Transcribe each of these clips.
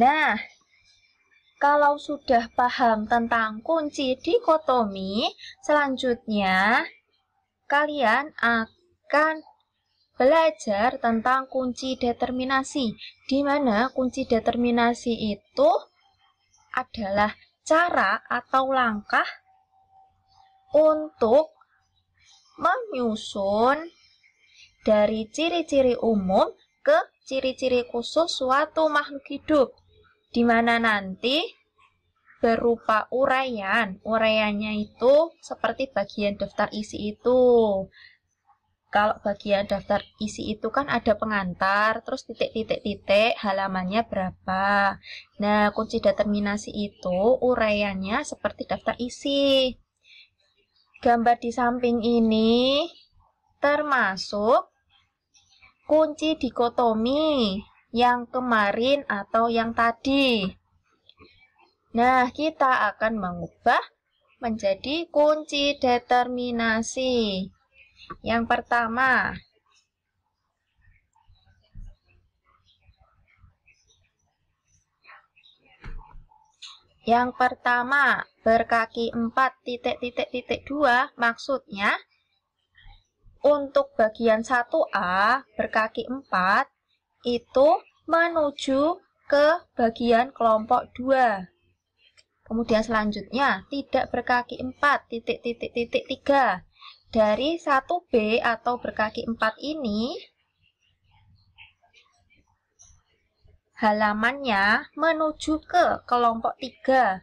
Nah, kalau sudah paham tentang kunci dikotomi, selanjutnya kalian akan belajar tentang kunci determinasi, di mana kunci determinasi itu adalah cara atau langkah untuk menyusun dari ciri-ciri umum ke ciri-ciri khusus suatu makhluk hidup, di mana nanti berupa uraian. Uraiannya itu seperti bagian daftar isi itu. Kalau bagian daftar isi itu kan ada pengantar, terus titik-titik-titik, halamannya berapa. Nah, kunci determinasi itu uraiannya seperti daftar isi. Gambar di samping ini termasuk kunci dikotomi yang kemarin atau yang tadi. Nah, kita akan mengubah menjadi kunci determinasi. Yang pertama berkaki 4 maksudnya untuk bagian 1A berkaki 4 itu menuju ke bagian kelompok 2. Kemudian selanjutnya tidak berkaki 4 dari 1B atau berkaki 4 ini halamannya menuju ke kelompok 3.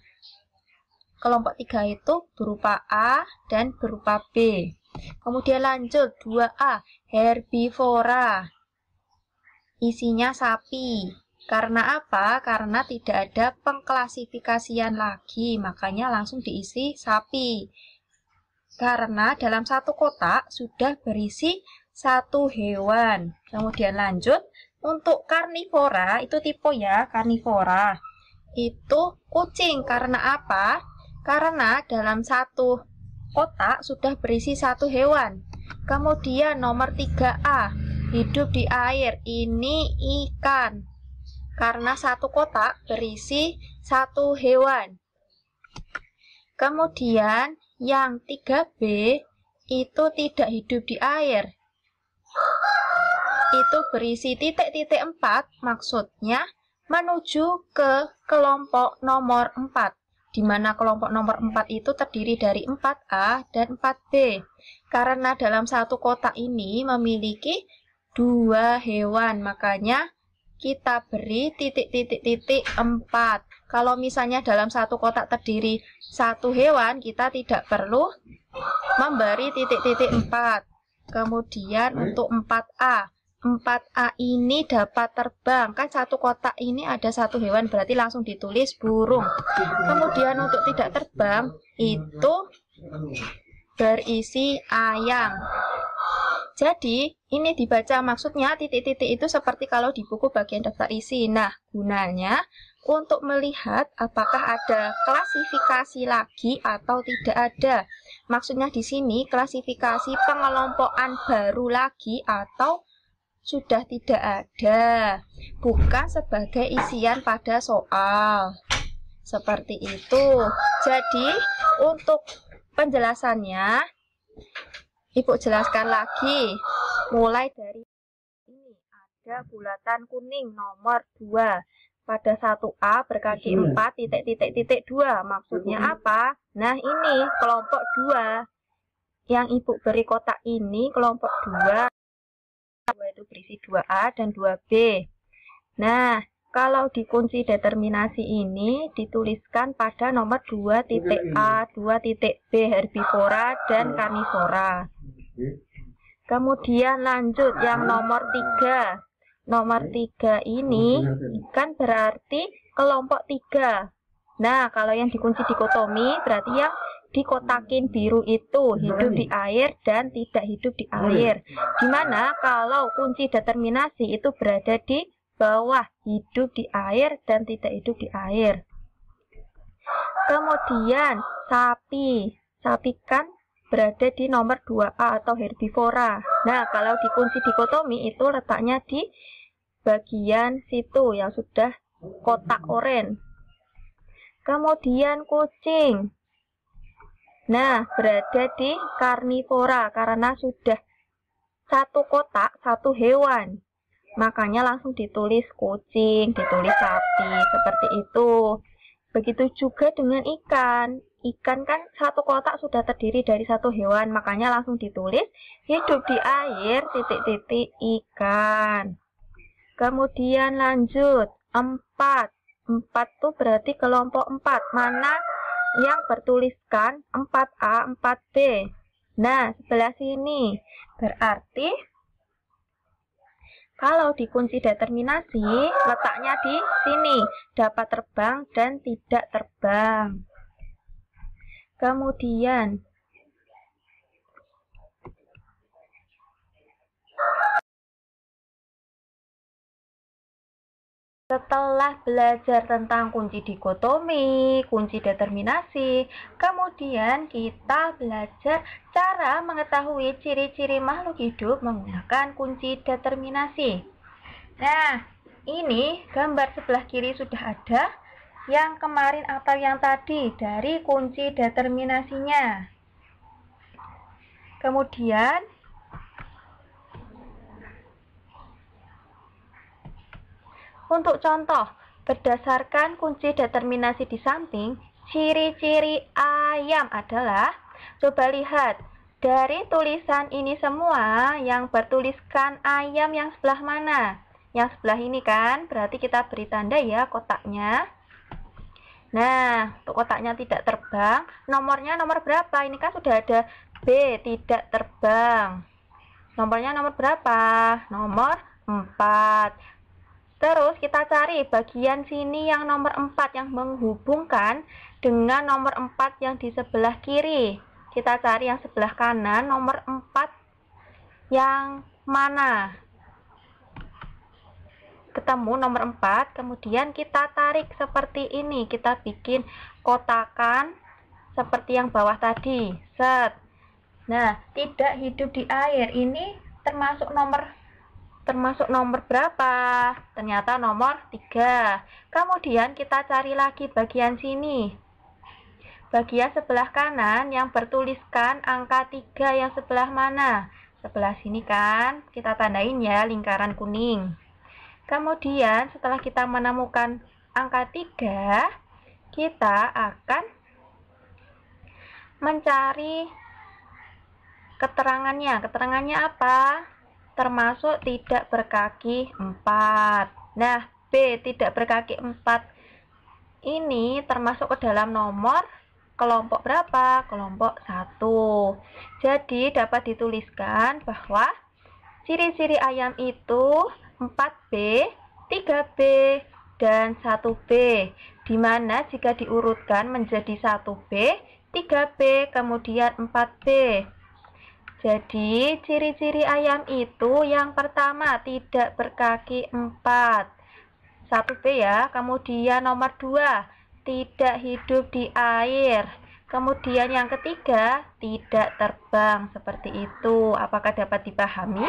Kelompok 3 itu berupa A dan berupa B. Kemudian lanjut 2A, herbivora. Isinya sapi. Karena apa? Karena tidak ada pengklasifikasian lagi, makanya langsung diisi sapi. Karena dalam satu kotak sudah berisi satu hewan. Kemudian lanjut, untuk karnivora, itu tipe ya, karnivora. Itu kucing. Karena apa? Karena dalam satu kotak sudah berisi satu hewan. Kemudian nomor 3A, hidup di air. Ini ikan. Karena satu kotak berisi satu hewan. Kemudian yang 3B itu tidak hidup di air. Itu berisi titik-titik 4, maksudnya menuju ke kelompok nomor 4. Di mana kelompok nomor 4 itu terdiri dari 4A dan 4B. Karena dalam satu kotak ini memiliki 2 hewan, makanya kita beri titik-titik-titik 4. Kalau misalnya dalam satu kotak terdiri satu hewan, kita tidak perlu memberi titik-titik 4. Kemudian untuk 4A. 4A ini dapat terbang. Kan satu kotak ini ada satu hewan, berarti langsung ditulis burung. Kemudian untuk tidak terbang, itu berisi ayam. Jadi, ini dibaca maksudnya titik-titik itu seperti kalau di buku bagian daftar isi. Nah, gunanya untuk melihat apakah ada klasifikasi lagi atau tidak ada. Maksudnya di sini klasifikasi pengelompokan baru lagi atau sudah tidak ada. Bukan sebagai isian pada soal. Seperti itu. Jadi, untuk penjelasannya, Ibu jelaskan lagi. Mulai dari ini ada bulatan kuning nomor 2. Pada 1A berkaki 4 maksudnya apa? Nah, ini kelompok 2. Yang Ibu beri kotak ini kelompok 2. Itu berisi 2A dan 2B. Nah, kalau di kunci determinasi ini dituliskan pada nomor 2.A, 2.B, herbivora dan karnivora. Kemudian lanjut yang nomor 3. Nomor 3 ini kan berarti kelompok 3. Nah, kalau yang dikunci dikotomi berarti yang dikotakin biru itu hidup di air dan tidak hidup di air. Dimana kalau kunci determinasi itu berada di bawah, hidup di air dan tidak hidup di air. Kemudian sapi. Sapi kan berada di nomor 2A atau herbivora. Nah, kalau di kunci dikotomi itu letaknya di bagian situ yang sudah kotak oranye. Kemudian kucing. Nah, berada di karnivora karena sudah satu kotak, satu hewan. Makanya langsung ditulis kucing, ditulis sapi, seperti itu. Begitu juga dengan ikan. Ikan kan satu kotak sudah terdiri dari satu hewan, makanya langsung ditulis hidup di air, titik-titik ikan. Kemudian lanjut, 4. 4 tuh berarti kelompok 4. Mana yang bertuliskan 4A, 4B? Nah, sebelah sini. Berarti kalau dikunci determinasi, letaknya di sini. Dapat terbang dan tidak terbang. Kemudian, setelah belajar tentang kunci dikotomi, kunci determinasi, kemudian kita belajar cara mengetahui ciri-ciri makhluk hidup menggunakan kunci determinasi. Nah, ini gambar sebelah kiri sudah ada. Yang kemarin atau yang tadi dari kunci determinasinya. Kemudian untuk contoh, berdasarkan kunci determinasi di samping, ciri-ciri ayam adalah, coba lihat, dari tulisan ini semua yang bertuliskan ayam yang sebelah mana? Yang sebelah ini kan, berarti kita beri tanda ya kotaknya. Nah, untuk kotaknya tidak terbang, nomornya nomor berapa? Ini kan sudah ada B, tidak terbang. Nomornya nomor berapa? Nomor 4. Terus kita cari bagian sini yang nomor 4 yang menghubungkan dengan nomor 4 yang di sebelah kiri. Kita cari yang sebelah kanan, nomor 4 yang mana? Ketemu nomor 4, kemudian kita tarik seperti ini, kita bikin kotakan seperti yang bawah tadi. Set. Nah, tidak hidup di air ini termasuk nomor berapa? Ternyata nomor 3. Kemudian kita cari lagi bagian sini. Bagian sebelah kanan yang bertuliskan angka 3 yang sebelah mana? Sebelah sini kan, kita tandain ya lingkaran kuning. Kemudian setelah kita menemukan angka 3, kita akan mencari keterangannya. Keterangannya apa? Termasuk tidak berkaki 4. Nah, B tidak berkaki 4 ini termasuk ke dalam nomor kelompok berapa? Kelompok 1. Jadi dapat dituliskan bahwa ciri-ciri ayam itu 4B, 3B, dan 1B, di mana jika diurutkan menjadi 1B, 3B, kemudian 4B. Jadi, ciri-ciri ayam itu yang pertama tidak berkaki 4. 1B ya, kemudian nomor 2, tidak hidup di air. Kemudian yang ketiga, tidak terbang. Seperti itu. Apakah dapat dipahami?